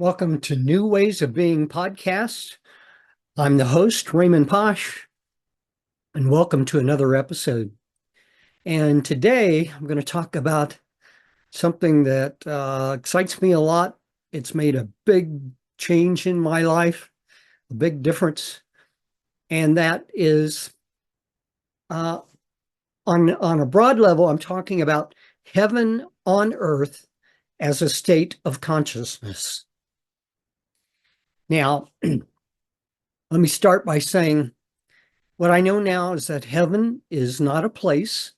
Welcome to New Ways of Being podcast. I'm the host, Raymond Posch, and welcome to another episode. And today I'm going to talk about something that excites me a lot. It's made a big change in my life, a big difference, and that is uh, on a broad level. I'm talking about heaven on earth as a state of consciousness. Now, let me start by saying what I know now is that heaven is not a place,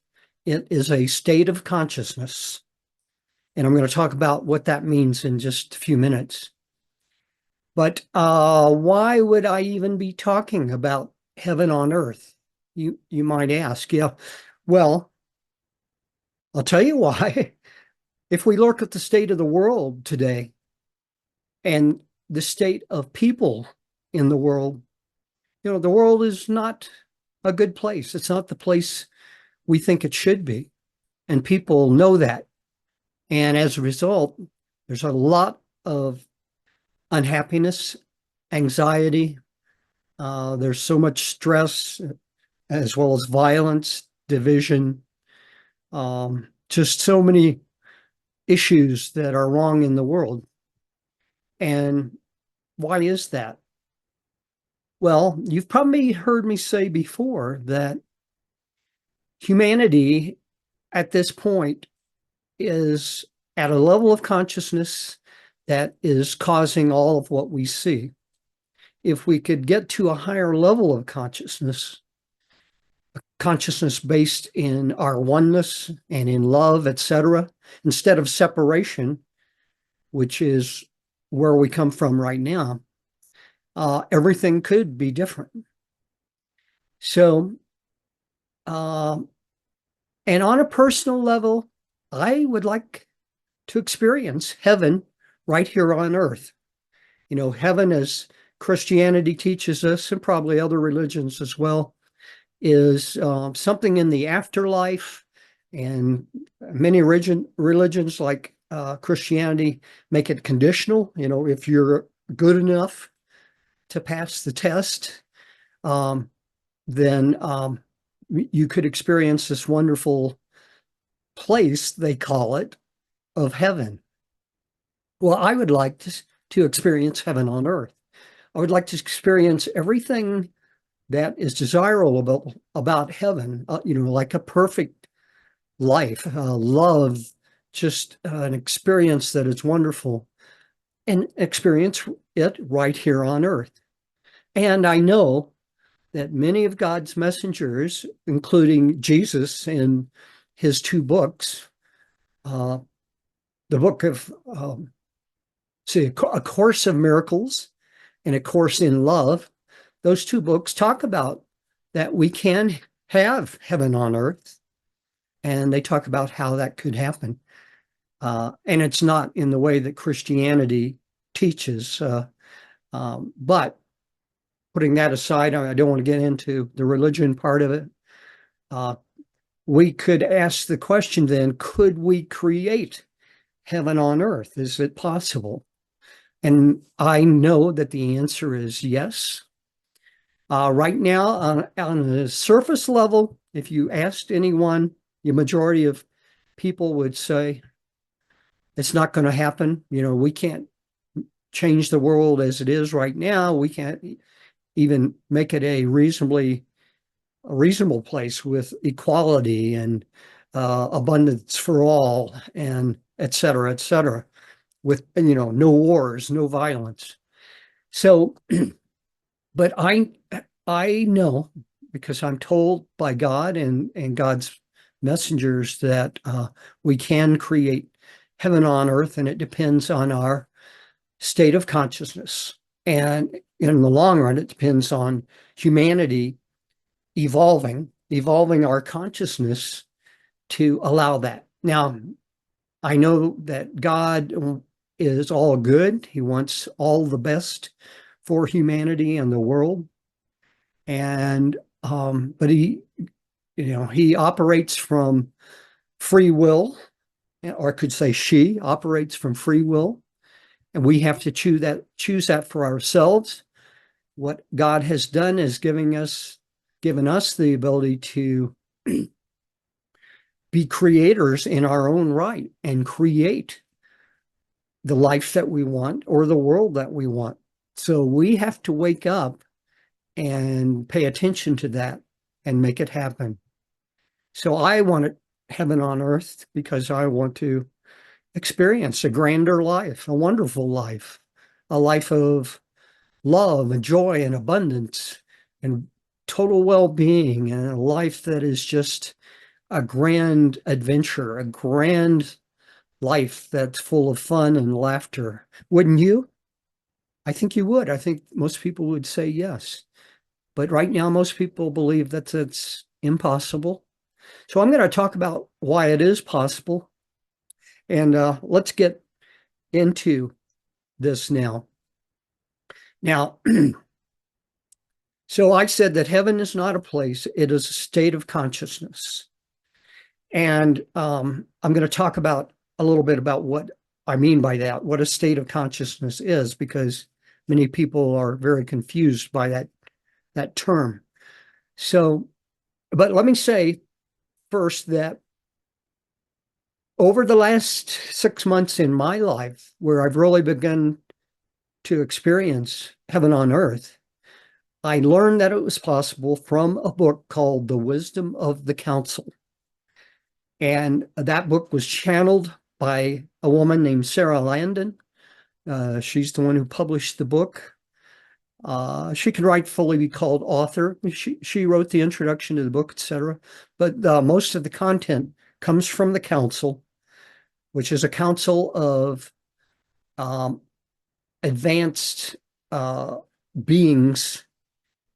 it is a state of consciousness. And I'm going to talk about what that means in just a few minutes. But why would I even be talking about heaven on earth? You might ask. Yeah, well, I'll tell you why. If we look at the state of the world today and the state of people in the world, the world is not a good place. It's not the place we think it should be. And people know that. And as a result, there's a lot of unhappiness, anxiety. There's so much stress, as well as violence, division, just so many issues that are wrong in the world. And why is that? Well, you've probably heard me say before that humanity at this point is at a level of consciousness that is causing all of what we see. If we could get to a higher level of consciousness based in our oneness and in love, etc., instead of separation, which is where we come from right now, everything could be different. So, and on a personal level, I would like to experience heaven right here on earth. Heaven, as Christianity teaches us, and probably other religions as well, is something in the afterlife. And many religions like Christianity make it conditional. If you're good enough to pass the test, then you could experience this wonderful place, they call it, of heaven. Well, I would like to experience heaven on earth. I would like to experience everything that is desirable about heaven, like a perfect life, love, just an experience that is wonderful, and experience it right here on earth. And I know that many of God's messengers, including Jesus in his two books, the book of, A Course of Miracles and A Course in Love, those two books talk about that we can have heaven on earth, and they talk about how that could happen. And it's not in the way that Christianity teaches, but putting that aside, I don't want to get into the religion part of it. We could ask the question then, could we create heaven on earth? Is it possible? And I know that the answer is yes. Right now, on the surface level, if you asked anyone, the majority of people would say it's not going to happen. We can't change the world as it is right now. We can't even make it a reasonable place with equality and abundance for all, and et cetera, with, no wars, no violence. So, but I know, because I'm told by God and God's messengers, that we can create heaven on earth, and it depends on our state of consciousness. And in the long run, it depends on humanity evolving our consciousness to allow that. Now, I know that God is all good. He wants all the best for humanity and the world. And but he operates from free will, or I could say she operates from free will. And we have to choose that for ourselves. What God has done is given us the ability to be creators in our own right and create the life that we want or the world that we want. So we have to wake up and pay attention to that and make it happen. So I want it heaven on earth because I want to experience a grander life, a wonderful life, a life of love and joy and abundance and total well-being, and a life that is just a grand adventure, a grand life that's full of fun and laughter. Wouldn't you? I think you would. I think most people would say yes. But right now, most people believe that it's impossible. So I'm going to talk about why it is possible. And let's get into this now. Now, so I said that heaven is not a place, it is a state of consciousness. And I'm going to talk about a little bit about what I mean by that, what a state of consciousness is, because many people are very confused by that term. So, but let me say first that over the last 6 months in my life, where I've really begun to experience heaven on earth, I learned that it was possible from a book called The Wisdom of the Council. And that book was channeled by a woman named Sarah Landon. She's the one who published the book. She can rightfully be called author. She wrote the introduction to the book, etc. But most of the content comes from the council, which is a council of advanced beings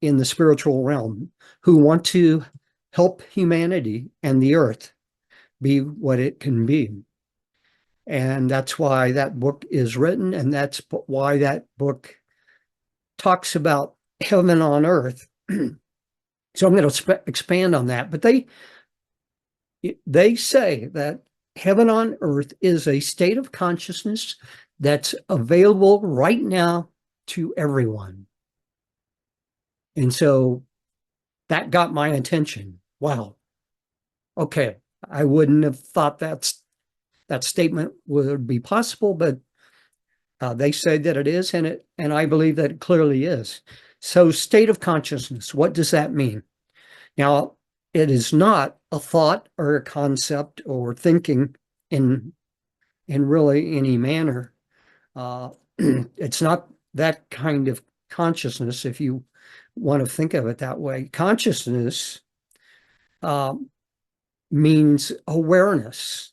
in the spiritual realm who want to help humanity and the earth be what it can be. And that's why that book is written, and that's why that book talks about heaven on earth. So I'm going to expand on that. But they say that heaven on earth is a state of consciousness that's available right now to everyone. And so that got my attention. Wow. Okay. I wouldn't have thought that statement would be possible, but they say that it is, and I believe that it clearly is. So state of consciousness, what does that mean? Now, it is not a thought or a concept or thinking in really any manner. It's not that kind of consciousness, if you want to think of it that way. Consciousness means awareness.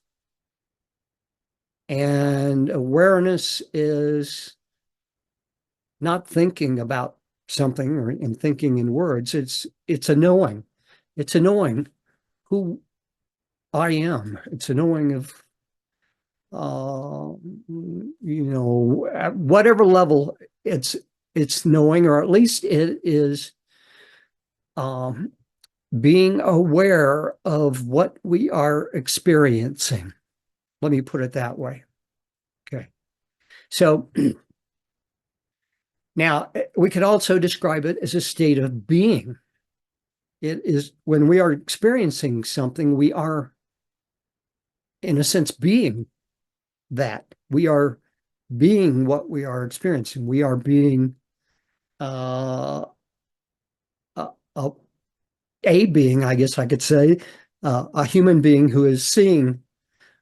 And awareness is not thinking about something or thinking in words. It's a knowing. It's a knowing who I am. It's a knowing of, at whatever level it's knowing, or at least it is being aware of what we are experiencing. Let me put it that way. Okay. So now we could also describe it as a state of being. It is when we are experiencing something, we are, in a sense, being that. We are being what we are experiencing. We are being a being, I guess I could say, a human being who is seeing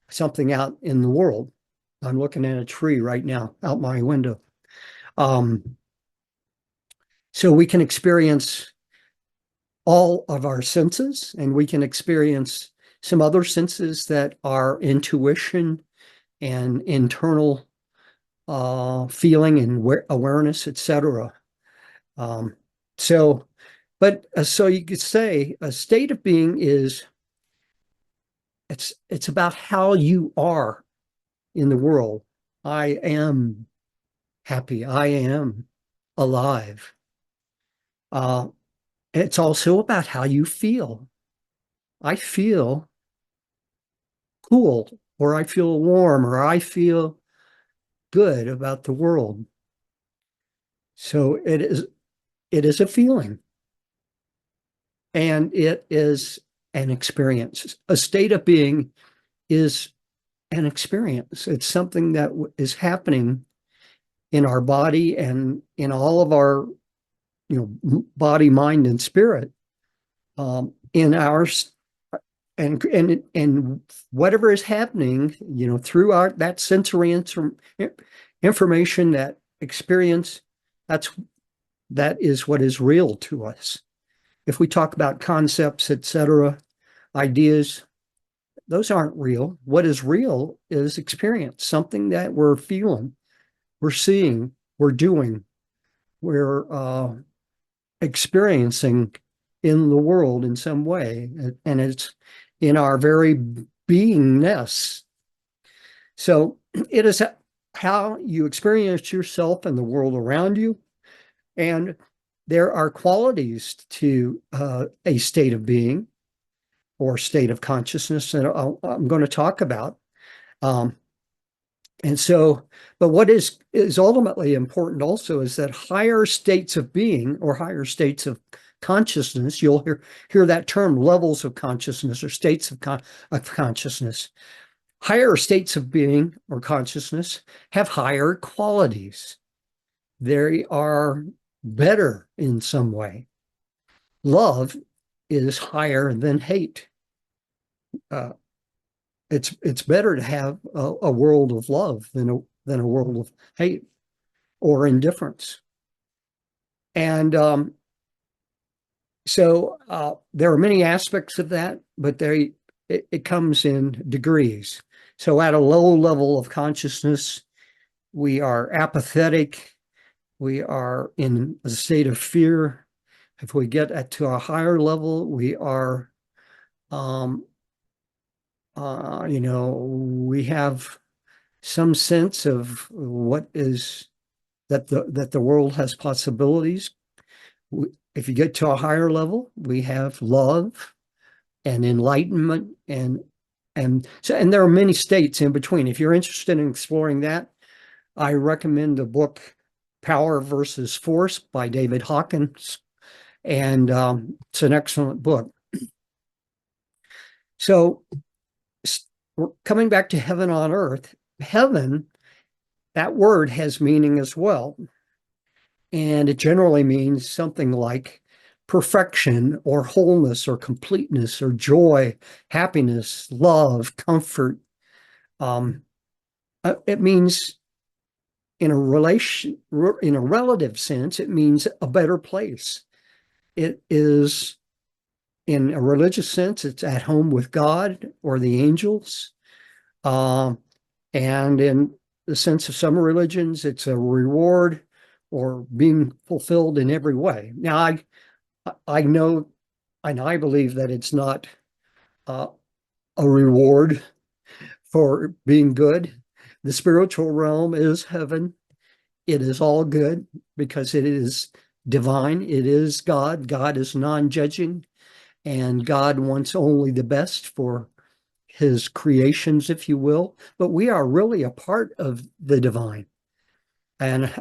something out in the world. I'm looking at a tree right now out my window. So we can experience all of our senses, and we can experience some other senses that are intuition and internal feeling and awareness, etc. So you could say a state of being is it's about how you are in the world. I am happy. I am alive. It's also about how you feel. I feel cool, or I feel warm, or I feel good about the world. So it is a feeling, and it is an experience. A state of being is an experience. It's something that is happening in our body and in all of our, body, mind, and spirit, in ours, and whatever is happening, through that sensory information, that experience, that is what is real to us. If we talk about concepts, etc., ideas, those aren't real. What is real is experience, something that we're feeling, we're seeing, we're doing, we're experiencing in the world in some way, and it's in our very beingness. So it is how you experience yourself and the world around you, and there are qualities to a state of being or state of consciousness that I'm going to talk about. And so, but what is ultimately important also is that higher states of being or higher states of consciousness, you'll hear that term, levels of consciousness or states of consciousness. Higher states of being or consciousness have higher qualities. They are better in some way. Love is higher than hate. It's better to have a world of love than a world of hate or indifference. And so there are many aspects of that, but it comes in degrees. So at a low level of consciousness, we are apathetic. We are in a state of fear. If we get to a higher level, we are, we have some sense of what is that the world has possibilities. If you get to a higher level, we have love and enlightenment, and there are many states in between. If you're interested in exploring that, I recommend the book Power versus Force by David Hawkins, and it's an excellent book. So coming back to heaven on earth, heaven, that word has meaning as well. And it generally means something like perfection or wholeness or completeness or joy, happiness, love, comfort. It means in a relative sense, it means a better place. It is, in a religious sense, it's at home with God or the angels. And in the sense of some religions, it's a reward or being fulfilled in every way. Now, I know, and I believe that it's not a reward for being good. The spiritual realm is heaven. It is all good because it is divine. It is God. God is non-judging, and God wants only the best for his creations, if you will. But we are really a part of the divine. And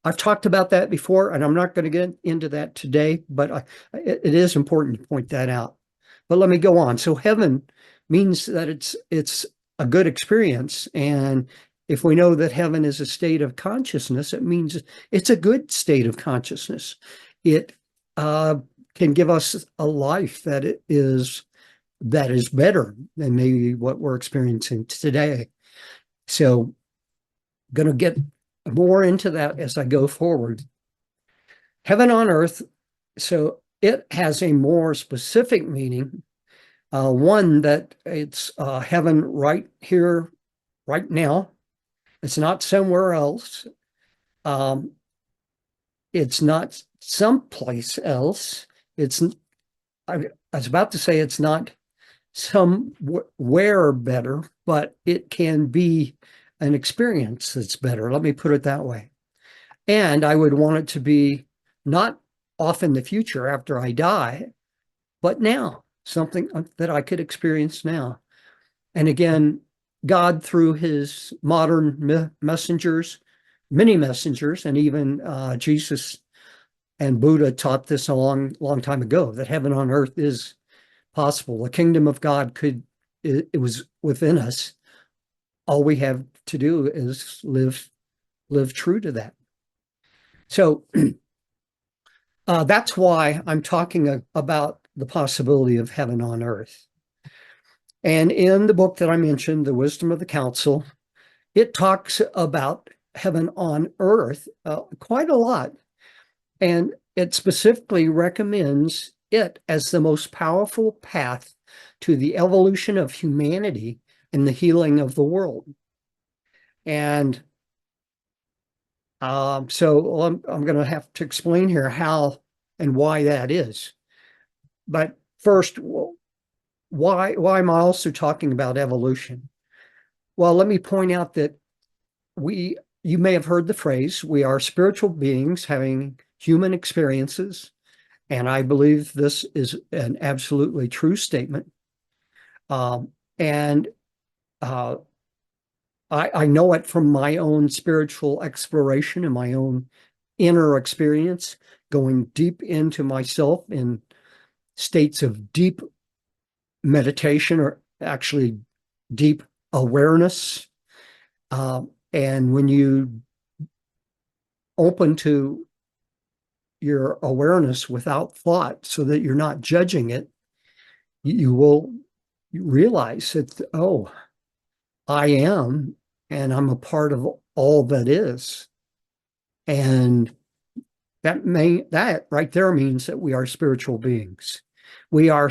I've talked about that before, and I'm not going to get into that today, but it is important to point that out. But let me go on. So heaven means that it's a good experience. And if we know that heaven is a state of consciousness, it means it's a good state of consciousness. It can give us a life that is better than maybe what we're experiencing today. So I'm going to get more into that as I go forward. Heaven on earth, so it has a more specific meaning, one that it's heaven right here, right now. It's not somewhere else. It's not someplace else. I was about to say it's not somewhere better, but it can be an experience that's better. Let me put it that way. And I would want it to be not off in the future after I die, but now, something that I could experience now. And again, God, through his modern messengers, many messengers, and even Jesus and Buddha taught this a long time ago, that heaven on earth is possible. The kingdom of God it was within us. All we have to do is live true to that. So that's why I'm talking about the possibility of heaven on earth. And in the book that I mentioned, The Wisdom of the Council, it talks about heaven on earth quite a lot. And it specifically recommends it as the most powerful path to the evolution of humanity and the healing of the world. And so I'm going to have to explain here how and why that is. But first, why am I also talking about evolution? Well, let me point out that you may have heard the phrase, we are spiritual beings having human experiences. And I believe this is an absolutely true statement. And I know it from my own spiritual exploration and my own inner experience, going deep into myself in states of deep meditation, or actually deep awareness. And when you open to your awareness without thought so that you're not judging it, you will realize that, oh, I am, and I'm a part of all that is. And that right there means that we are spiritual beings. We are,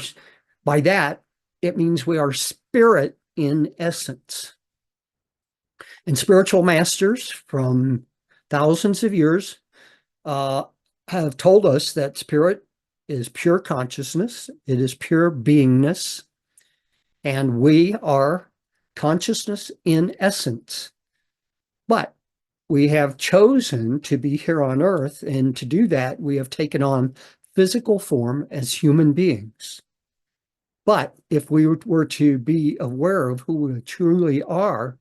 by that, it means we are spirit in essence. And spiritual masters from thousands of years have told us that spirit is pure consciousness, it is pure beingness, and we are consciousness in essence. But we have chosen to be here on earth, and to do that, we have taken on physical form as human beings. But if we were to be aware of who we truly are,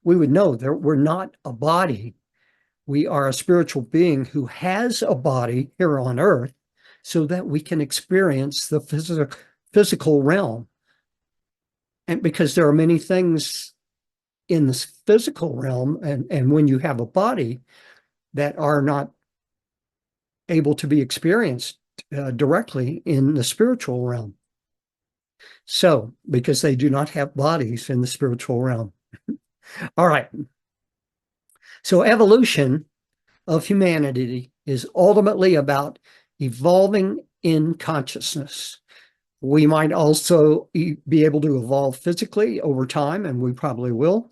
we would know that we're not a body. We are a spiritual being who has a body here on earth so that we can experience the physical realm. And because there are many things in this physical realm, and when you have a body, that are not able to be experienced directly in the spiritual realm. So, because they do not have bodies in the spiritual realm. All right. So, evolution of humanity is ultimately about evolving in consciousness. We might also be able to evolve physically over time, and we probably will,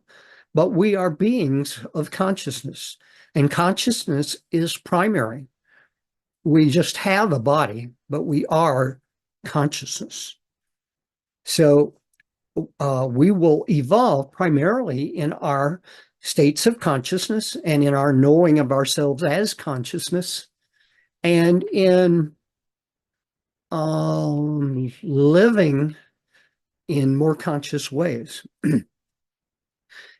but we are beings of consciousness, and consciousness is primary. We just have a body, but we are consciousness. So we will evolve primarily in our states of consciousness and in our knowing of ourselves as consciousness, and in living in more conscious ways.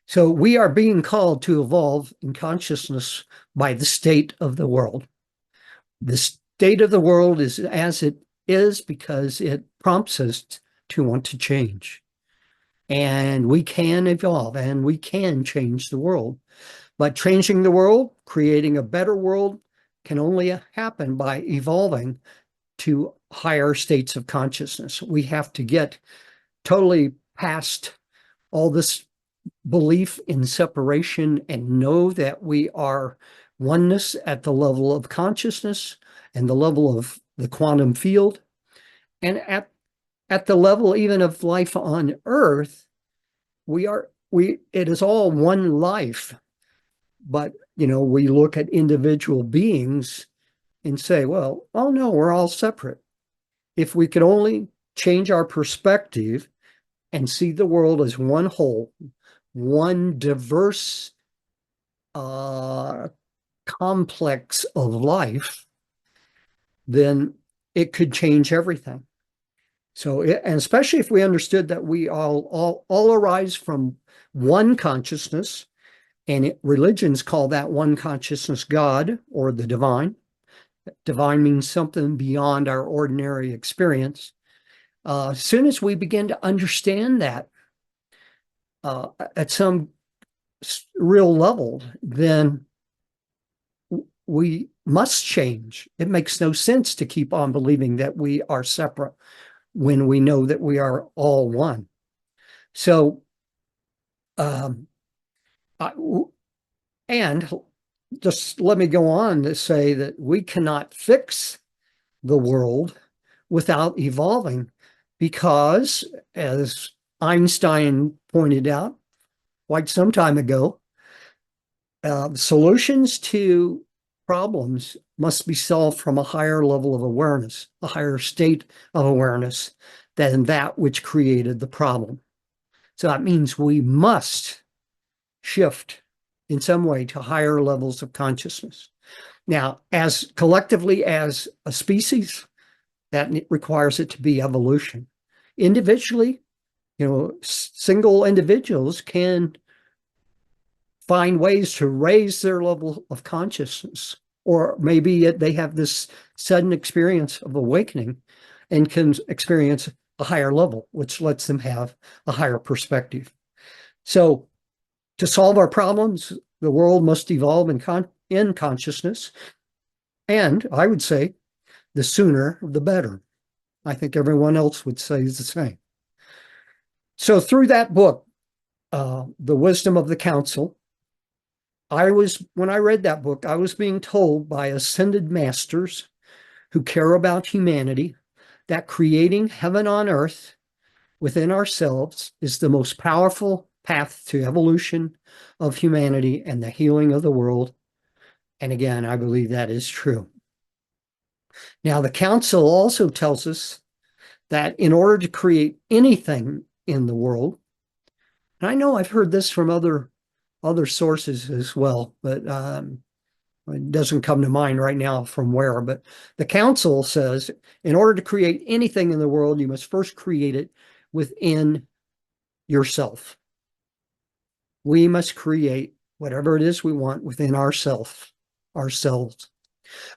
So we are being called to evolve in consciousness by the state of the world. The state of the world is as it is because it prompts us to want to change. And we can evolve and we can change the world. But changing the world, creating a better world, can only happen by evolving to higher states of consciousness. We have to get totally past all this belief in separation and know that we are oneness at the level of consciousness and the level of the quantum field. And at the level even of life on earth, it is all one life. But, we look at individual beings and say, well, oh no, we're all separate. If we could only change our perspective and see the world as one whole, one diverse complex of life, then it could change everything. So, and especially if we understood that we all arise from one consciousness, and religions call that one consciousness God or the divine. Divine means something beyond our ordinary experience. As soon as we begin to understand that at some real level, then we must change. It makes no sense to keep on believing that we are separate when we know that we are all one. So, um, I, and just let me go on to say that we cannot fix the world without evolving because, as Einstein pointed out quite some time ago, solutions to problems must be solved from a higher level of awareness, a higher state of awareness than that which created the problem. So that means we must shift in some way to higher levels of consciousness. Now, as collectively as a species, that requires it to be evolution. Individually, single individuals can find ways to raise their level of consciousness, or maybe they have this sudden experience of awakening and can experience a higher level, which lets them have a higher perspective. So to solve our problems, the world must evolve in consciousness. And I would say the sooner, the better. I think everyone else would say the same. So through that book, The Wisdom of the Council, when I read that book, I was being told by ascended masters who care about humanity that creating heaven on earth within ourselves is the most powerful path to evolution of humanity and the healing of the world. And again, I believe that is true. Now, the council also tells us that in order to create anything in the world, and I know I've heard this from other sources as well, but it doesn't come to mind right now from where, but the council says in order to create anything in the world, you must first create it within yourself. We must create whatever it is we want within ourselves.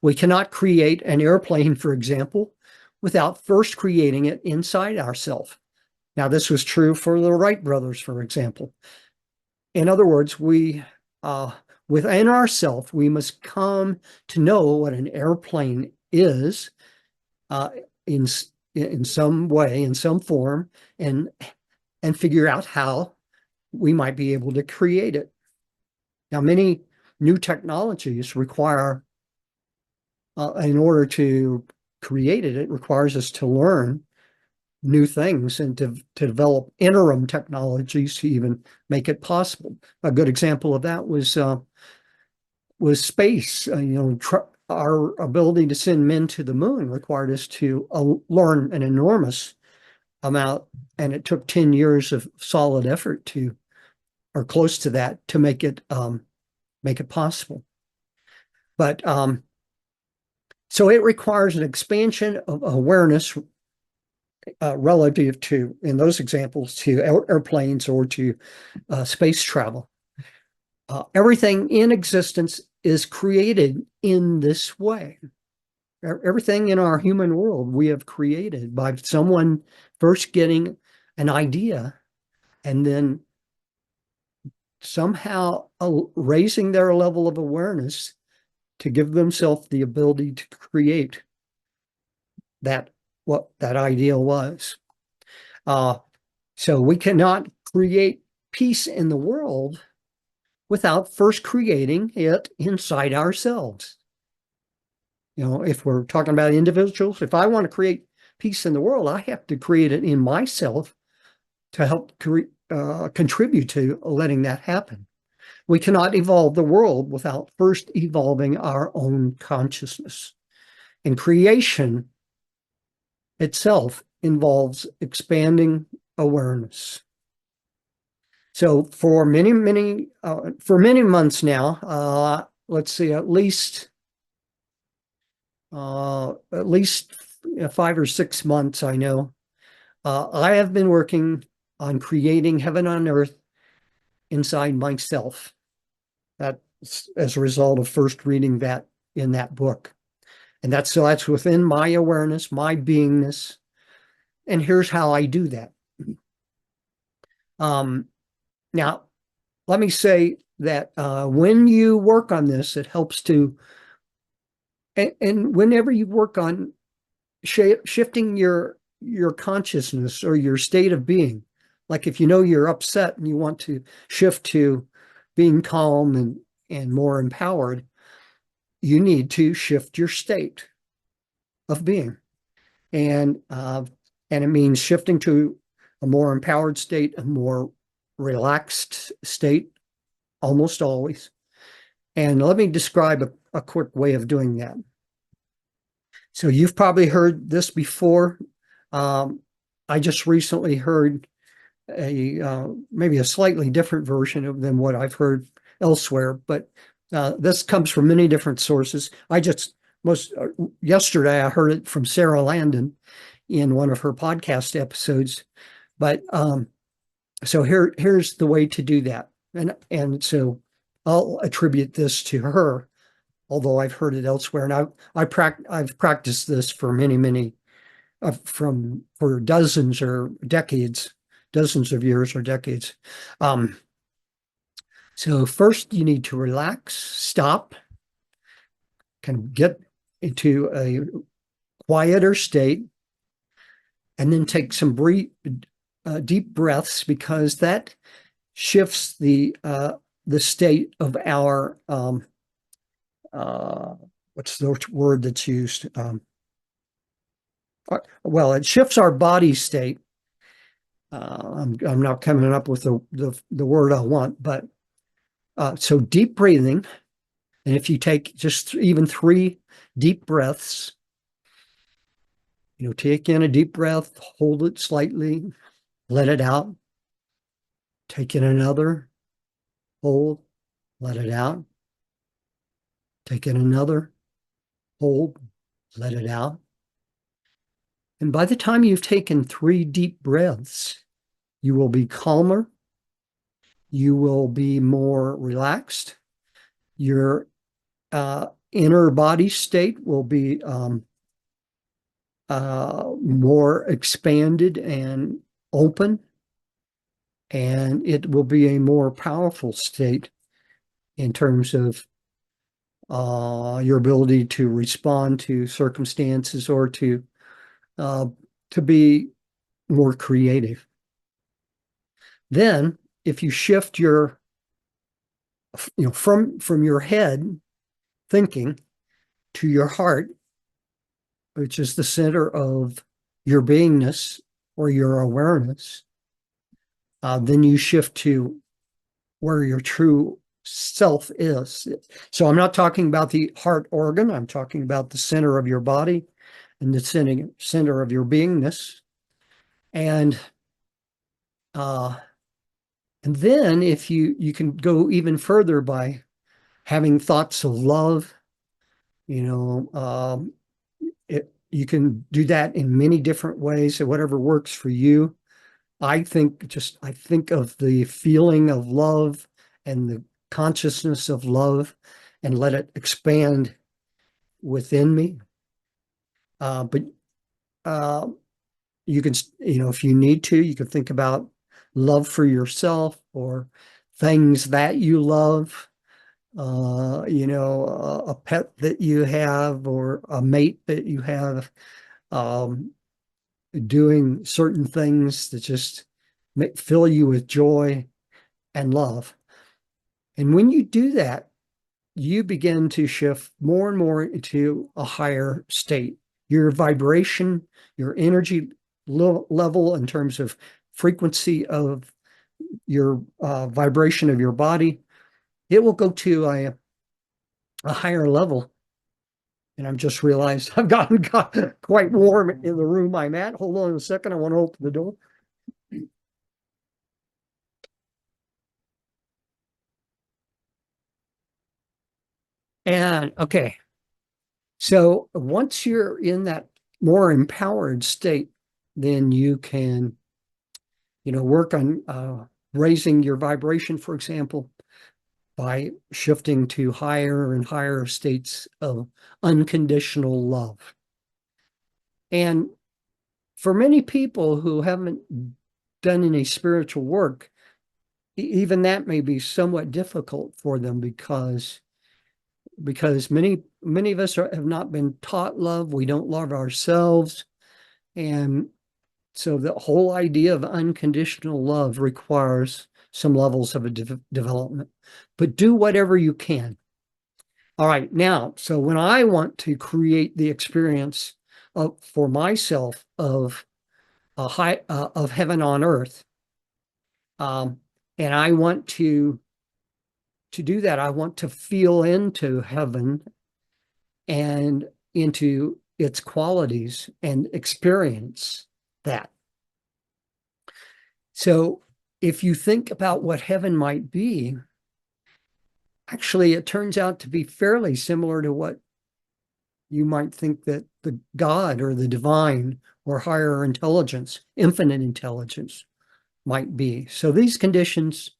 We cannot create an airplane, for example, without first creating it inside ourselves. Now, this was true for the Wright brothers, for example. In other words, within ourselves, we must come to know what an airplane is in some way, in some form, and figure out how we might be able to create it. Now, many new technologies require, in order to create it, it requires us to learn new things and to develop interim technologies to even make it possible. A good example of that was space. Our ability to send men to the moon required us to learn an enormous amount, and it took 10 years of solid effort or close to that, to make it possible. But so it requires an expansion of awareness relative to, in those examples, to airplanes or to space travel. Everything in existence is created in this way. Everything in our human world we have created by someone first getting an idea and then somehow raising their level of awareness to give themselves the ability to create what that ideal was. So we cannot create peace in the world without first creating it inside ourselves. If we're talking about individuals, if I want to create peace in the world, I have to create it in myself to help contribute to letting that happen. We cannot evolve the world without first evolving our own consciousness. And creation itself involves expanding awareness. So for many months now, let's see, at least 5 or 6 months, I know, I have been working on creating heaven on earth inside myself. That's as a result of first reading that in that book. And that's within my awareness, my beingness. And here's how I do that. Um, Now, let me say that when you work on this, it helps to, and whenever you work on shifting your consciousness or your state of being, like if you know you're upset and you want to shift to being calm and more empowered, you need to shift your state of being, and uh, and it means shifting to a more empowered state, a more relaxed state, almost always. And let me describe a quick way of doing that. So you've probably heard this before. Um, I just recently heard a maybe a slightly different version than what I've heard elsewhere, but this comes from many different sources. I just most yesterday I heard it from Sarah Landon in one of her podcast episodes. But so here's the way to do that, and so I'll attribute this to her, although I've heard it elsewhere, and I've practiced this for many from for dozens or decades, dozens of years or decades. Um, so first you need to relax, stop, kind of get into a quieter state, and then take some deep breaths, because that shifts the state of our uh, what's the word that's used? Well, it shifts our body state. I'm not coming up with the word I want, but so deep breathing, and if you take just even 3 deep breaths, take in a deep breath, hold it slightly, let it out, take in another, hold, let it out, take in another, hold, let it out. And by the time you've taken 3 deep breaths, you will be calmer, you will be more relaxed, your inner body state will be more expanded and open, and it will be a more powerful state in terms of your ability to respond to circumstances or uh, to be more creative. Then, if you shift from your head thinking to your heart, which is the center of your beingness or your awareness, then you shift to where your true self is. So I'm not talking about the heart organ. I'm talking about the center of your body and the center of your beingness. And uh, and then if you can go even further by having thoughts of love, you can do that in many different ways. So whatever works for you. I think of the feeling of love and the consciousness of love and let it expand within me. But uh, you can, if you need to, you can think about love for yourself or things that you love, a pet that you have or a mate that you have, um, doing certain things that just fill you with joy and love. And when you do that, you begin to shift more and more into a higher state. Your vibration, your energy level in terms of frequency of your vibration of your body, it will go to a higher level. And I've just realized I've gotten quite warm in the room I'm at. Hold on a second. I want to open the door. And okay, so once you're in that more empowered state, then you can, work on raising your vibration, for example, by shifting to higher and higher states of unconditional love. And for many people who haven't done any spiritual work, even that may be somewhat difficult for them because many of us have not been taught love. We don't love ourselves. And so the whole idea of unconditional love requires some levels of a development, but do whatever you can. All right, now, so when I want to create the experience for myself of of heaven on earth, and I want to do that, I want to feel into heaven and into its qualities and experience that. So if you think about what heaven might be, actually, it turns out to be fairly similar to what you might think that the God or the divine or higher intelligence, infinite intelligence, might be. So these conditions,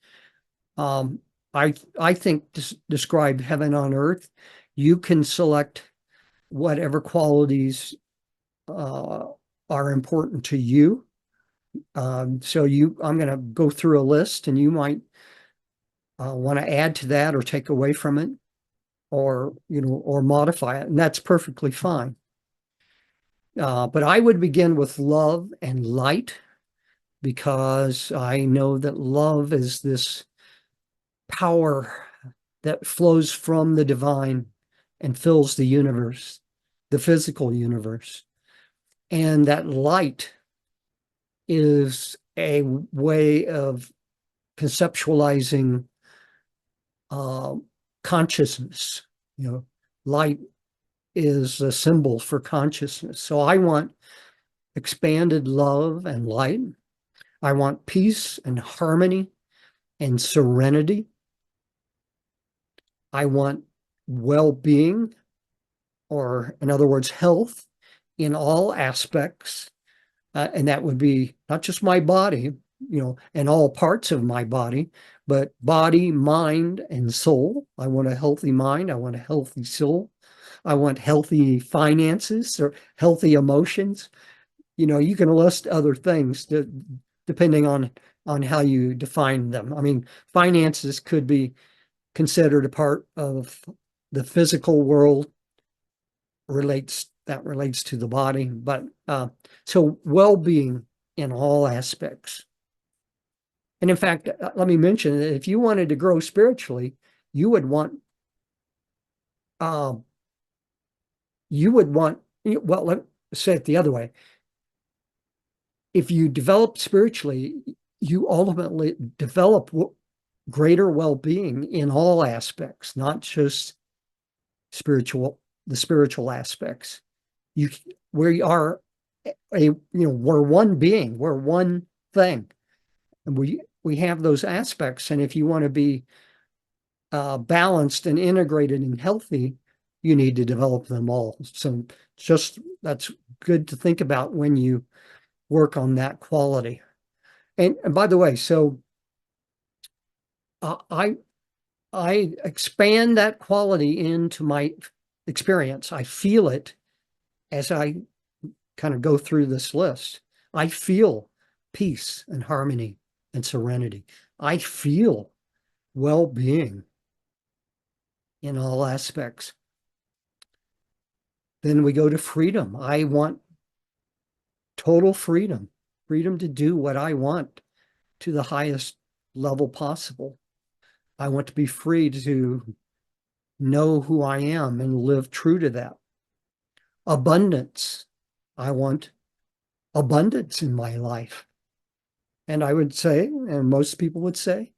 I think, describe heaven on earth. You can select whatever qualities are important to you. So I'm going to go through a list, and you might want to add to that or take away from it, or modify it, and that's perfectly fine. But I would begin with love and light, because I know that love is this power that flows from the divine and fills the universe, the physical universe. And that light is a way of conceptualizing consciousness. Light is a symbol for consciousness. So I want expanded love and light. I want peace and harmony and serenity. I want well-being, or in other words, health in all aspects. And that would be not just my body, and all parts of my body, but body, mind, and soul. I want a healthy mind. I want a healthy soul. I want healthy finances or healthy emotions. You can list other things depending on how you define them. I mean, finances could be considered a part of the physical world, relates to the body, but so well-being in all aspects. And in fact, let me mention that if you wanted to grow spiritually, you would want well, let me say it the other way. If you develop spiritually, you ultimately develop greater well-being in all aspects, not just the spiritual aspects. We are we're one being, we're one thing, and we have those aspects. And if you want to be balanced and integrated and healthy, you need to develop them all. So that's good to think about when you work on that quality. And by the way, so I expand that quality into my experience. I feel it as I kind of go through this list. I feel peace and harmony and serenity. I feel well-being in all aspects. Then we go to freedom. I want total freedom to do what I want to the highest level possible. I want to be free to know who I am and live true to that. Abundance. I want abundance in my life. And I would say, and most people would say,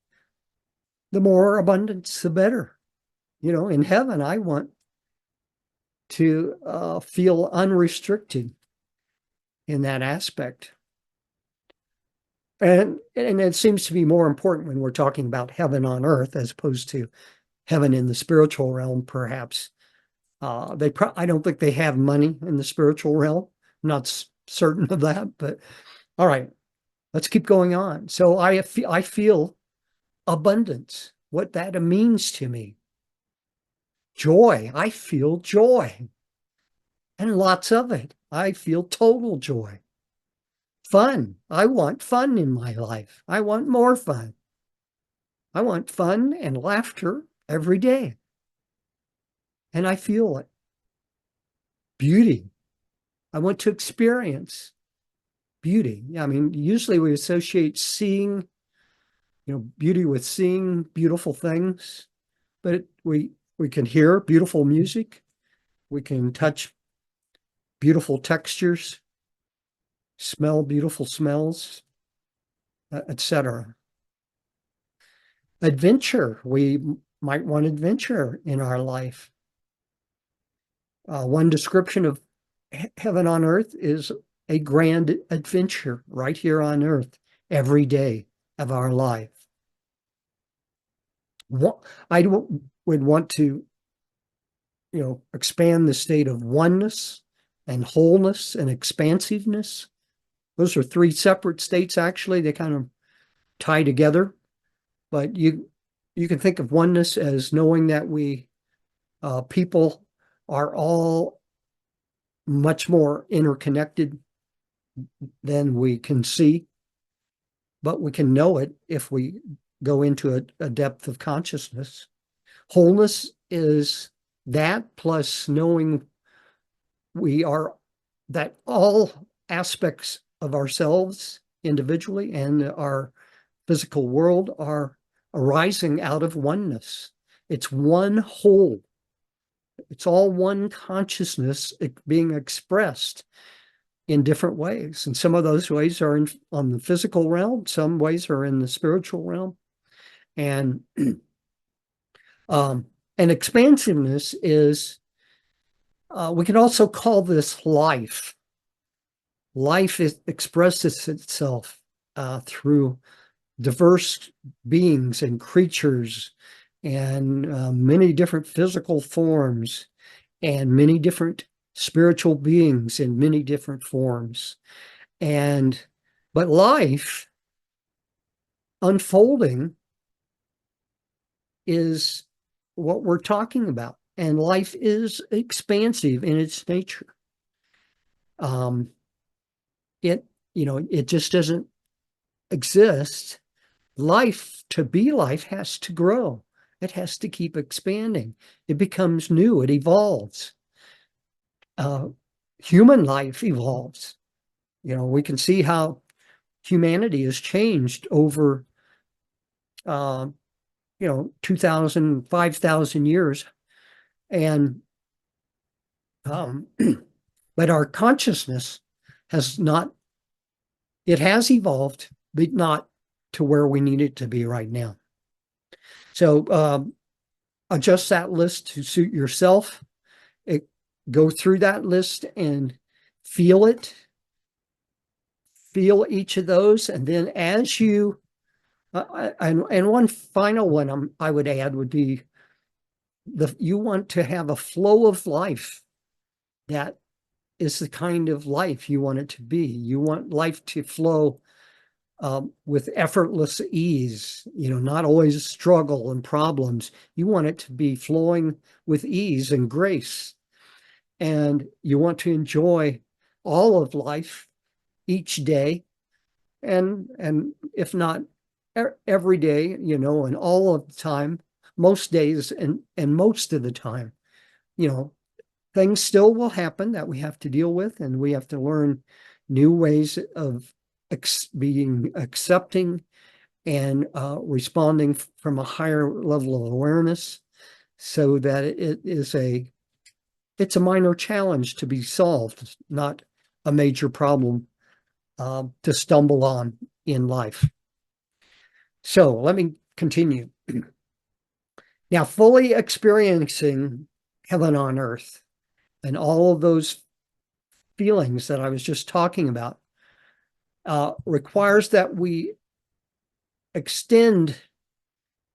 the more abundance, the better. In heaven, I want to feel unrestricted in that aspect. And it seems to be more important when we're talking about heaven on earth as opposed to heaven in the spiritual realm, perhaps. I don't think they have money in the spiritual realm. I'm not certain of that, but all right, let's keep going on. So I feel abundance, what that means to me. Joy, I feel joy, and lots of it. I feel total joy. Fun, I want fun in my life. I want more fun. I want fun and laughter every day, and I feel it. Beauty, I want to experience beauty. I mean, usually we associate seeing, beauty with seeing beautiful things, but we can hear beautiful music, we can touch beautiful textures, smell beautiful smells, etc. Adventure, we might want adventure in our life. One description of heaven on earth is a grand adventure right here on earth every day of our life. I would want to, expand the state of oneness and wholeness and expansiveness. Those are three separate states, actually. They kind of tie together. But you can think of oneness as knowing that we people are all much more interconnected than we can see, but we can know it if we go into a depth of consciousness. Wholeness is that plus knowing that all aspects of ourselves individually and our physical world are arising out of oneness. It's one whole. It's all one consciousness being expressed in different ways. And some of those ways are on the physical realm, some ways are in the spiritual realm. And expansiveness is, we can also call this life. Life expresses itself through diverse beings and creatures and many different physical forms and many different spiritual beings in many different forms. But life unfolding is what we're talking about. And life is expansive in its nature. It just doesn't exist. Life, to be life, has to grow. It has to keep expanding. It becomes new. It evolves. Human life evolves. We can see how humanity has changed over 2,000, 5,000 years. And but our consciousness has not, it has evolved, but not to where we need it to be right now. So adjust that list to suit yourself. Go through that list and feel it. Feel each of those. And then as you, and one final one I would add would be, you want to have a flow of life that is the kind of life you want it to be. You want life to flow with effortless ease, not always struggle and problems. You want it to be flowing with ease and grace. And you want to enjoy all of life each day. And if not every day, and all of the time, most days and most of the time, things still will happen that we have to deal with, and we have to learn new ways of being accepting and responding from a higher level of awareness, so that it's a minor challenge to be solved, not a major problem to stumble on in life. So let me continue. Now, fully experiencing heaven on earth and all of those feelings that I was just talking about requires that we extend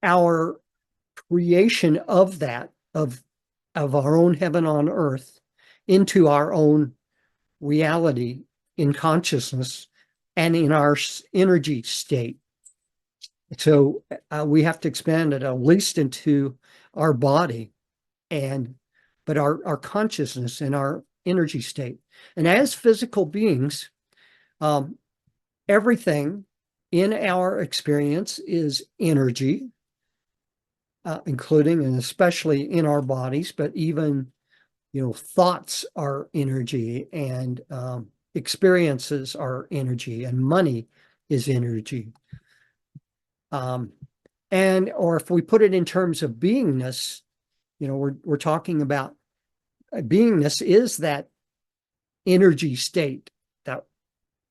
our creation of that, of our own heaven on earth, into our own reality in consciousness and in our energy state. So we have to expand it at least into our body but our consciousness and our energy state. And as physical beings, everything in our experience is energy, including and especially in our bodies, but even, thoughts are energy, and experiences are energy, and money is energy. Or if we put it in terms of beingness, we're talking about beingness is that energy state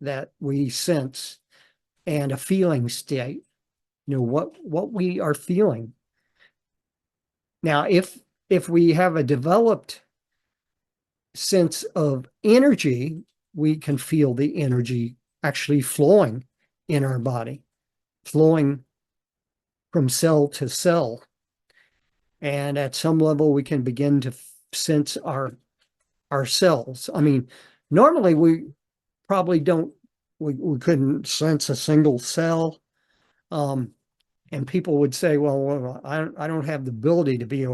that we sense, and a feeling state, what we are feeling. Now, if we have a developed sense of energy, we can feel the energy actually flowing in our body, flowing from cell to cell. And at some level, we can begin to sense our cells. I mean, normally we probably don't, we couldn't sense a single cell. And people would say, well, I don't have the ability to be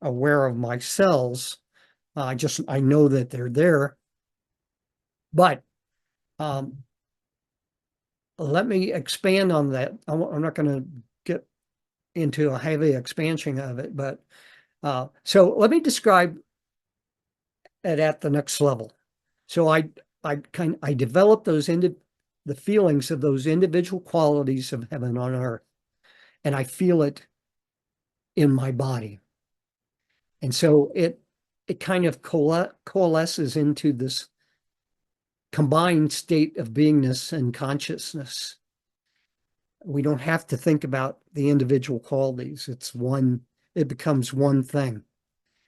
aware of my cells. I know that they're there. But let me expand on that. I'm not going to get into a heavy expansion of it, but so let me describe it at the next level. So I develop the feelings of those individual qualities of heaven on earth, and I feel it in my body. And so it kind of coalesces into this combined state of beingness and consciousness. We don't have to think about the individual qualities. It becomes one thing.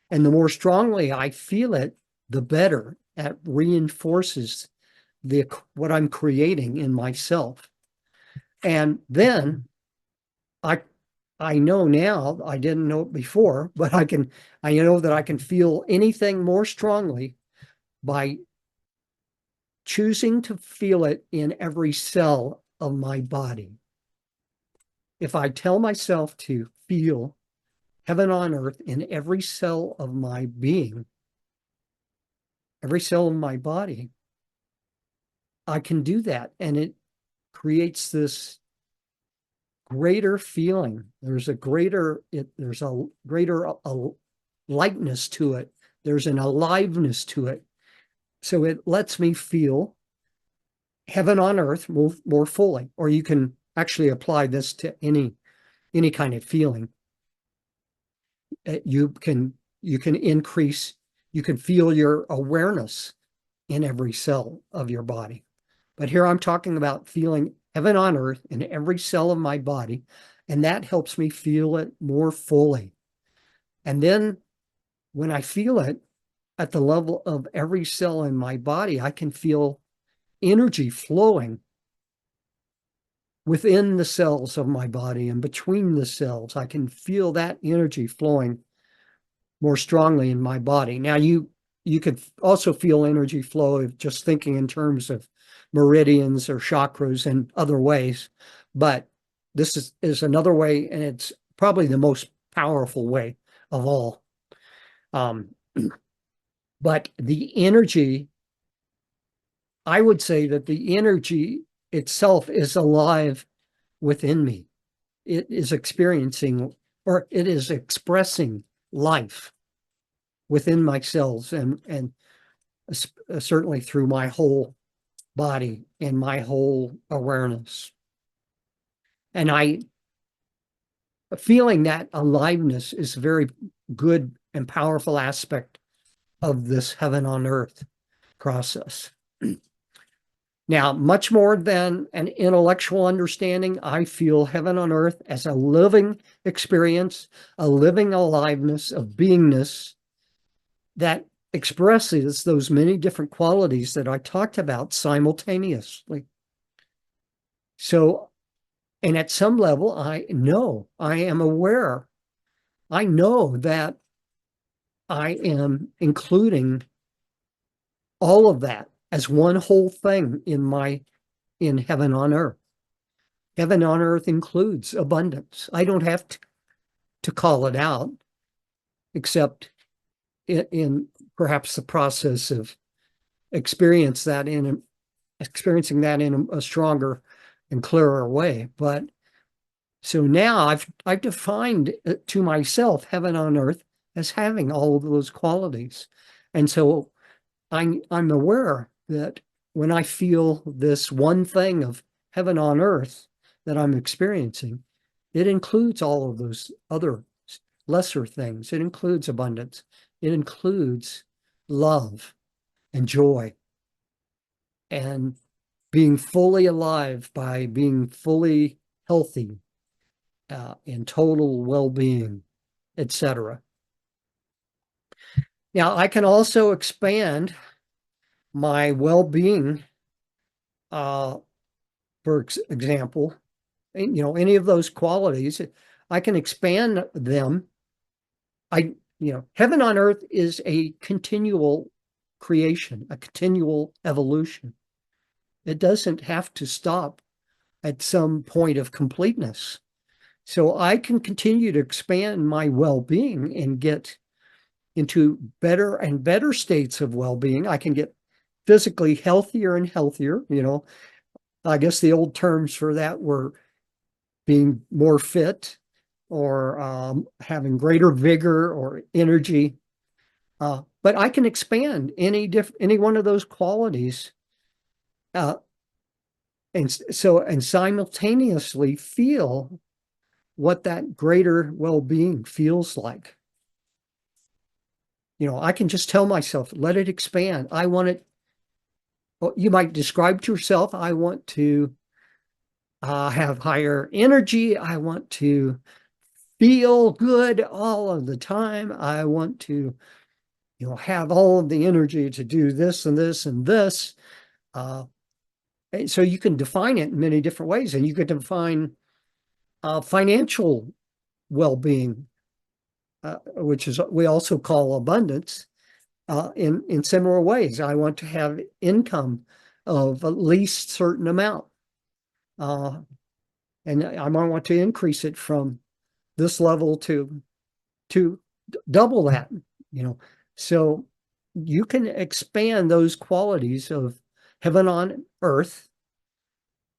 And the more strongly I feel it, the better it reinforces what I'm creating in myself. And then I know now, I didn't know it before, but I know that I can feel anything more strongly by choosing to feel it in every cell of my body. If I tell myself to feel heaven on earth in every cell of my being, every cell of my body, I can do that. And it creates this greater feeling. There's a greater lightness to it. There's an aliveness to it. So it lets me feel heaven on earth more fully. Or you can actually apply this to any kind of feeling. You can increase, you can feel your awareness in every cell of your body. But here I'm talking about feeling heaven on earth in every cell of my body, and that helps me feel it more fully. And then when I feel it at the level of every cell in my body, I can feel energy flowing within the cells of my body and between the cells. I can feel that energy flowing more strongly in my body. Now, you could also feel energy flow of just thinking in terms of meridians or chakras and other ways, but this is another way, and it's probably the most powerful way of all. But the energy, I would say that the energy itself is alive within me. It is experiencing, or it is expressing life within my cells, and certainly through my whole body and my whole awareness. And feeling that aliveness is a very good and powerful aspect of this heaven on earth process. Now, much more than an intellectual understanding, I feel heaven on earth as a living experience, a living aliveness of beingness that expresses those many different qualities that I talked about simultaneously. So, and at some level, I am aware. I know that I am including all of that as one whole thing in heaven on earth. Heaven on earth includes abundance. I don't have to call it out, except in perhaps the process of experiencing that in a stronger and clearer way. But so now I've defined to myself heaven on earth as having all of those qualities. And so I'm aware that when I feel this one thing of heaven on earth that I'm experiencing, it includes all of those other lesser things. It includes abundance. It includes love and joy and being fully alive by being fully healthy, in total well-being, etc. Now, I can also expand my well-being, for example, any of those qualities. I can expand them. Heaven on earth is a continual creation, a continual evolution. It doesn't have to stop at some point of completeness. So I can continue to expand my well-being and get into better and better states of well-being. I can get physically healthier and healthier. I guess the old terms for that were being more fit or having greater vigor or energy. But I can expand any one of those qualities, and simultaneously feel what that greater well-being feels like. I can just tell myself, let it expand. I want it. You might describe to yourself, I want to have higher energy. I want to feel good all of the time. I want to, have all of the energy to do this and this and this. So you can define it in many different ways, and you could define financial well-being, which is we also call abundance, in similar ways. I want to have income of at least a certain amount, and I might want to increase it from this level to double that. So you can expand those qualities of heaven on earth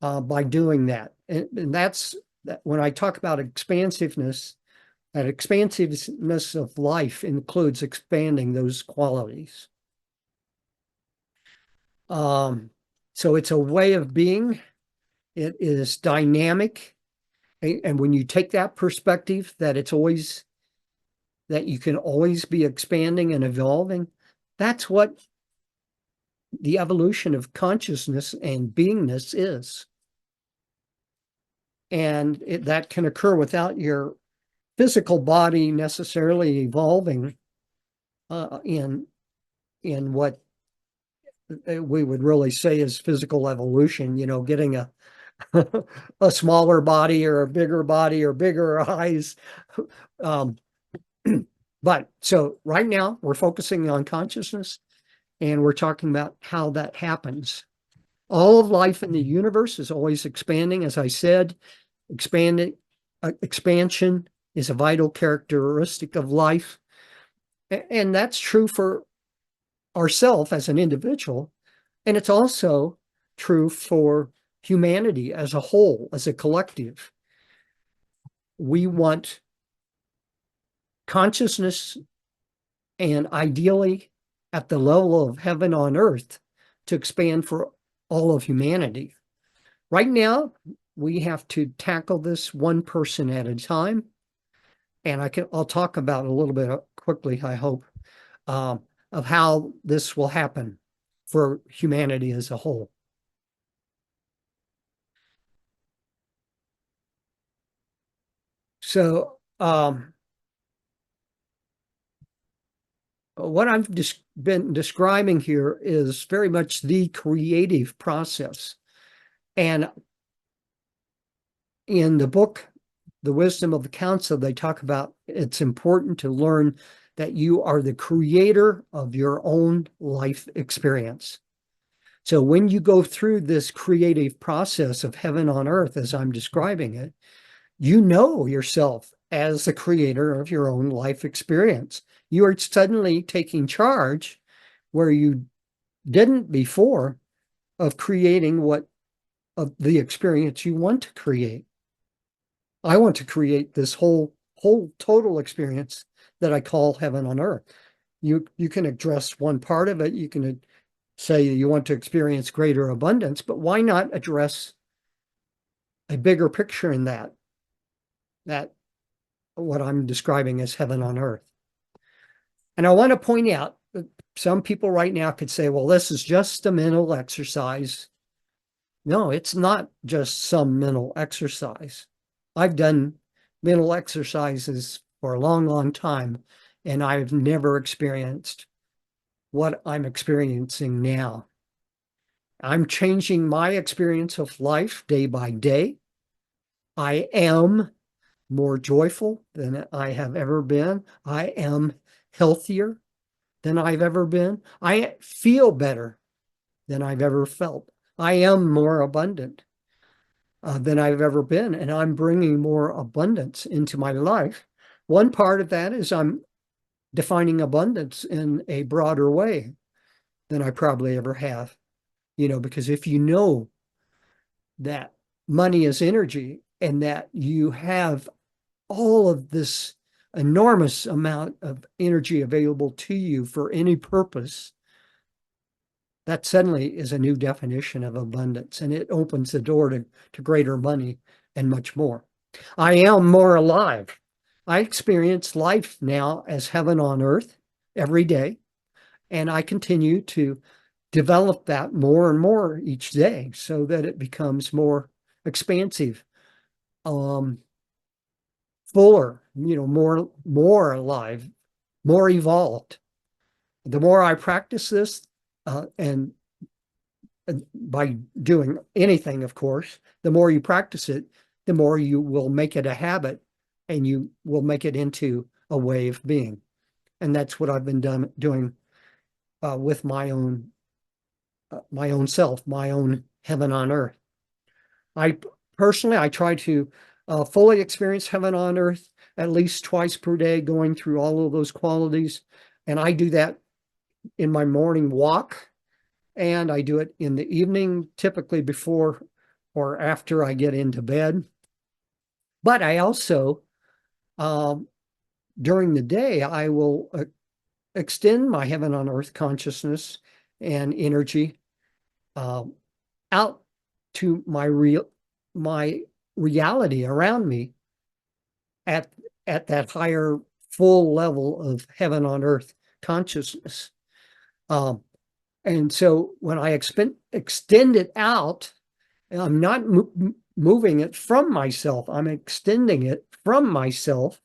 by doing that, and that's when I talk about expansiveness. That expansiveness of life includes expanding those qualities. So it's a way of being. It is dynamic. And when you take that perspective that you can always be expanding and evolving, that's what the evolution of consciousness and beingness is. And that can occur without your physical body necessarily evolving in what we would really say is physical evolution, getting a a smaller body or a bigger body or bigger eyes. But so right now we're focusing on consciousness, and we're talking about how that happens. All of life in the universe is always expanding. As I said, expansion is a vital characteristic of life. And that's true for ourselves as an individual. And it's also true for humanity as a whole, as a collective. We want consciousness, and ideally at the level of heaven on earth, to expand for all of humanity. Right now, we have to tackle this one person at a time. And I'll talk about a little bit quickly, I hope, of how this will happen for humanity as a whole. So what I've been describing here is very much the creative process. And in the book, The Wisdom of the Council, they talk about it's important to learn that you are the creator of your own life experience. So when you go through this creative process of heaven on earth, as I'm describing it, you know yourself as the creator of your own life experience. You are suddenly taking charge where you didn't before of creating what of the experience you want to create. I want to create this whole total experience that I call heaven on earth. You can address one part of it. You can say you want to experience greater abundance, but why not address a bigger picture in that what I'm describing as heaven on earth? And I want to point out that some people right now could say, well, this is just a mental exercise. No, it's not just some mental exercise. I've done mental exercises for a long time, and I've never experienced what I'm experiencing now. I'm changing my experience of life day by day. I am more joyful than I have ever been. I am healthier than I've ever been. I feel better than I've ever felt. I am more abundant than I've ever been, and I'm bringing more abundance into my life. One part of that is I'm defining abundance in a broader way than I probably ever have. Because if you know that money is energy and that you have all of this enormous amount of energy available to you for any purpose, that suddenly is a new definition of abundance, and it opens the door to greater money and much more. I am more alive. I experience life now as heaven on earth every day, and I continue to develop that more and more each day so that it becomes more expansive, fuller, more alive, more evolved. The more I practice this, and by doing anything, of course, the more you practice it, the more you will make it a habit, and you will make it into a way of being. And that's what I've been doing with my own self, my own heaven on earth. I personally, I try to fully experience heaven on earth at least twice per day, going through all of those qualities. And I do that in my morning walk, and I do it in the evening, typically before or after I get into bed. But I also, during the day, I will extend my heaven on earth consciousness and energy out to my reality around me at that higher full level of heaven on earth consciousness. And so when I extend it out, I'm not moving it from myself. I'm extending it from myself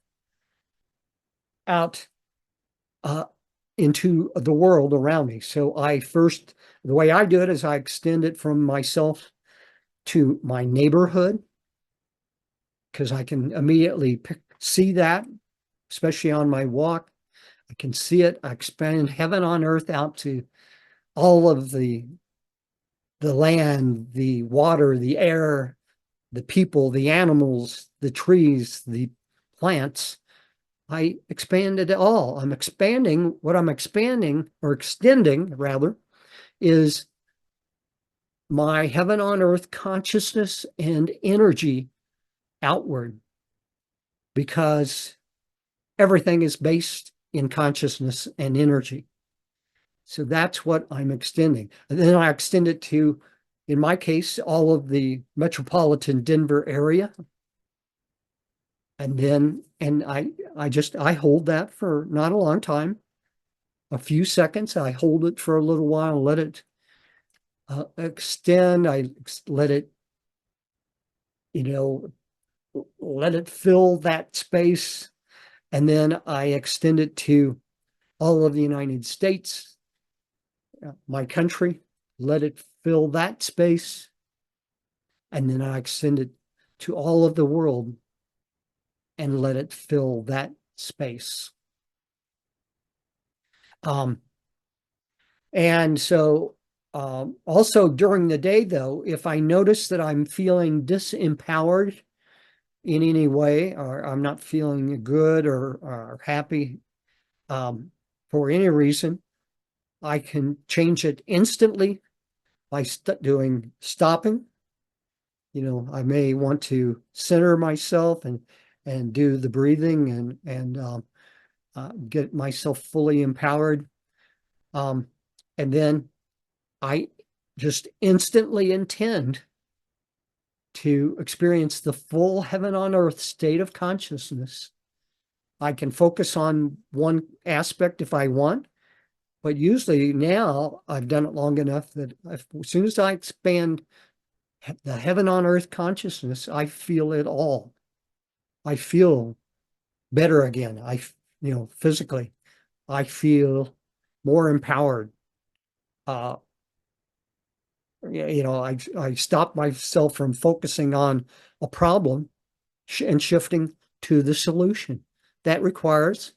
out into the world around me. So the way I do it is I extend it from myself to my neighborhood, because I can immediately see that, especially on my walk. I can see it. I expand heaven on earth out to all of the land, the water, the air, the people, the animals, the trees, the plants. I expand it all. I'm expanding. What I'm expanding, or extending rather, is my heaven on earth consciousness and energy outward, because everything is based in consciousness and energy. So that's what I'm extending. And then I extend it to, in my case, all of the metropolitan Denver area. And I hold that for not a long time, a few seconds. I hold it for a little while, let it extend. I let it, let it fill that space. And then I extend it to all of the United States, my country, let it fill that space. And then I extend it to all of the world and let it fill that space. And so Also during the day, though, if I notice that I'm feeling disempowered in any way, or I'm not feeling good or happy um, for any reason, I can change it instantly by doing stopping. I may want to center myself and do the breathing and get myself fully empowered. And then I just instantly intend to experience the full heaven on earth state of consciousness. I can focus on one aspect if I want, but usually now I've done it long enough that as soon as I expand the heaven on earth consciousness, I feel it all. I feel better again. Physically, I feel more empowered. Uh, I stop myself from focusing on a problem and shifting to the solution. That requires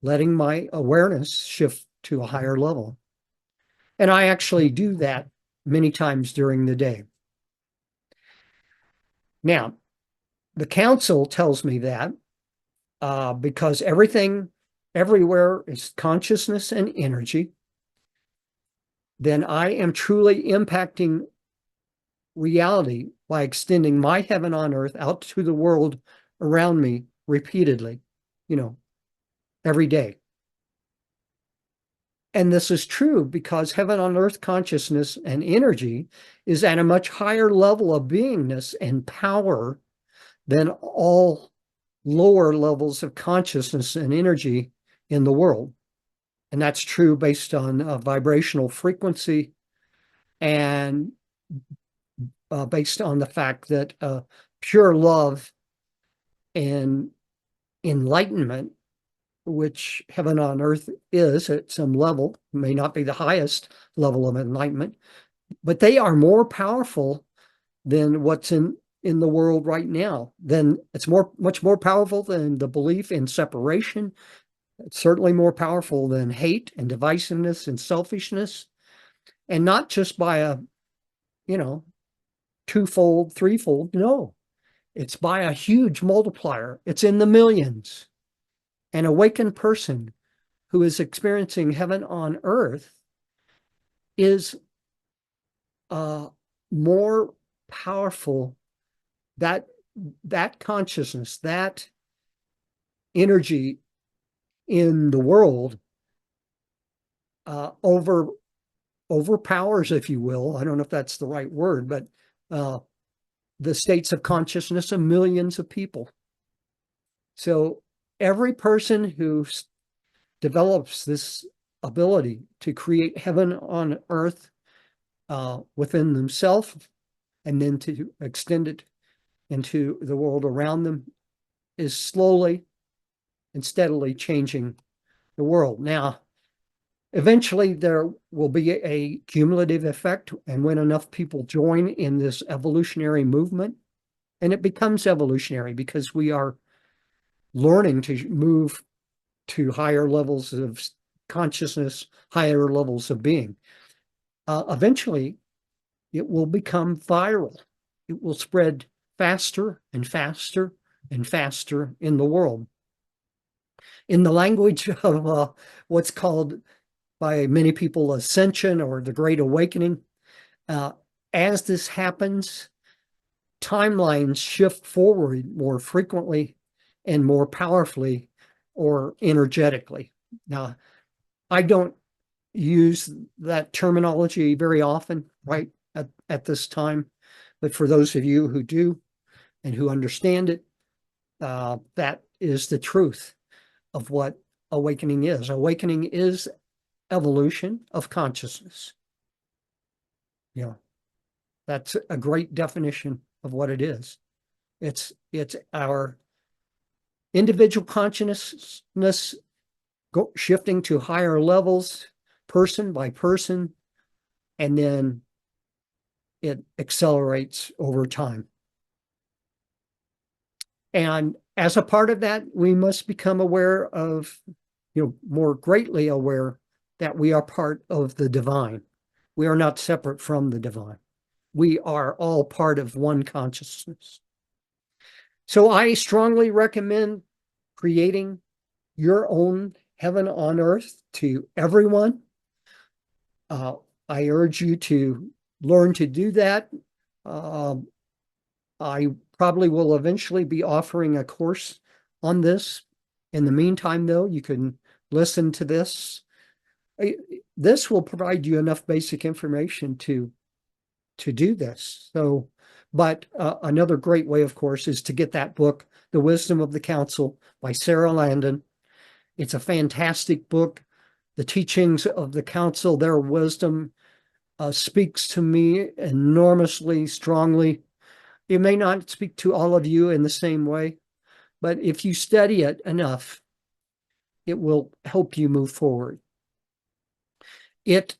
letting my awareness shift to a higher level. And I actually do that many times during the day. Now, the council tells me that because everything everywhere is consciousness and energy, then I am truly impacting reality by extending my heaven on earth out to the world around me repeatedly, you know, every day. And this is true because heaven on earth consciousness and energy is at a much higher level of beingness and power than all lower levels of consciousness and energy in the world. And that's true based on vibrational frequency and based on the fact that pure love and enlightenment, which heaven on earth is at some level, may not be the highest level of enlightenment, but they are more powerful than what's in the world right now. Then it's much more powerful than the belief in separation. It's certainly more powerful than hate and divisiveness and selfishness, and not just by a, twofold, threefold. No, it's by a huge multiplier. It's in the millions. An awakened person who is experiencing heaven on earth is more powerful. That consciousness, that energy in the world overpowers, if you will. I don't know if that's the right word, but the states of consciousness of millions of people. So every person who develops this ability to create heaven on earth within themselves and then to extend it into the world around them is slowly and steadily changing the world. Now, eventually there will be a cumulative effect, and when enough people join in this evolutionary movement, and it becomes evolutionary because we are learning to move to higher levels of consciousness, higher levels of being. Eventually, it will become viral. It will spread faster and faster and faster in the world. In the language of what's called by many people ascension or the Great Awakening, as this happens, timelines shift forward more frequently and more powerfully or energetically. Now, I don't use that terminology very often, right, at this time. But for those of you who do and who understand it, that is the truth of what awakening is. Awakening is evolution of consciousness. That's a great definition of what it is. It's our individual consciousness shifting to higher levels, person by person, and then it accelerates over time. And as a part of that, we must become aware of, more greatly aware that we are part of the divine. We are not separate from the divine. We are all part of one consciousness. So I strongly recommend creating your own heaven on earth to everyone. Uh, I urge you to learn to do that. Uh, I probably will eventually be offering a course on this. In the meantime, though, you can listen to this. This will provide you enough basic information to do this. So, but another great way, of course, is to get that book, The Wisdom of the Council by Sarah Landon. It's a fantastic book. The teachings of the council, their wisdom, speaks to me enormously strongly. It may not speak to all of you in the same way, but if you study it enough, it will help you move forward. It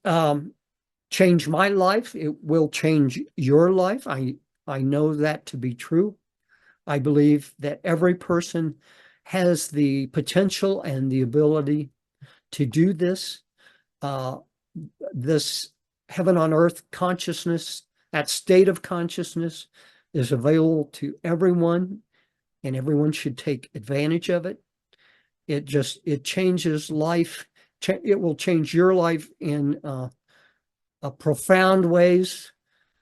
changed my life. It will change your life. I know that to be true. I believe that every person has the potential and the ability to do this. This heaven on earth consciousness, that state of consciousness, is available to everyone, and everyone should take advantage of it. It changes life. It will change your life in profound ways.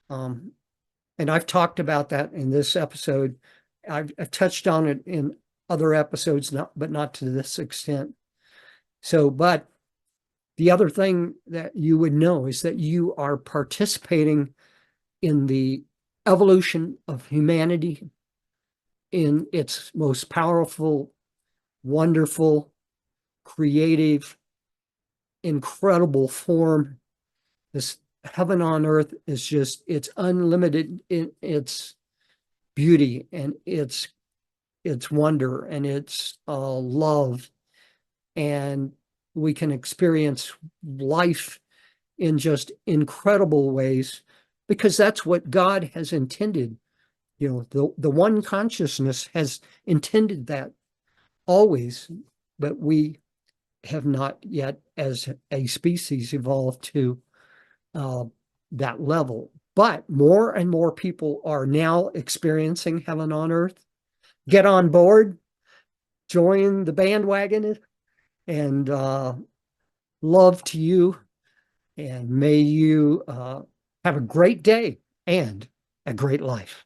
And I've talked about that in this episode. I've touched on it in other episodes, but not to this extent. So, but the other thing that you would know is that you are participating in the evolution of humanity in its most powerful, wonderful, creative, incredible form. This heaven on earth is just, it's unlimited in its beauty and its wonder and its love. And we can experience life in just incredible ways because that's what God has intended. You know, the one consciousness has intended that always, but we have not yet, as a species, evolved to that level. But more and more people are now experiencing heaven on earth. Get on board, join the bandwagon, and love to you. And may you have a great day and a great life.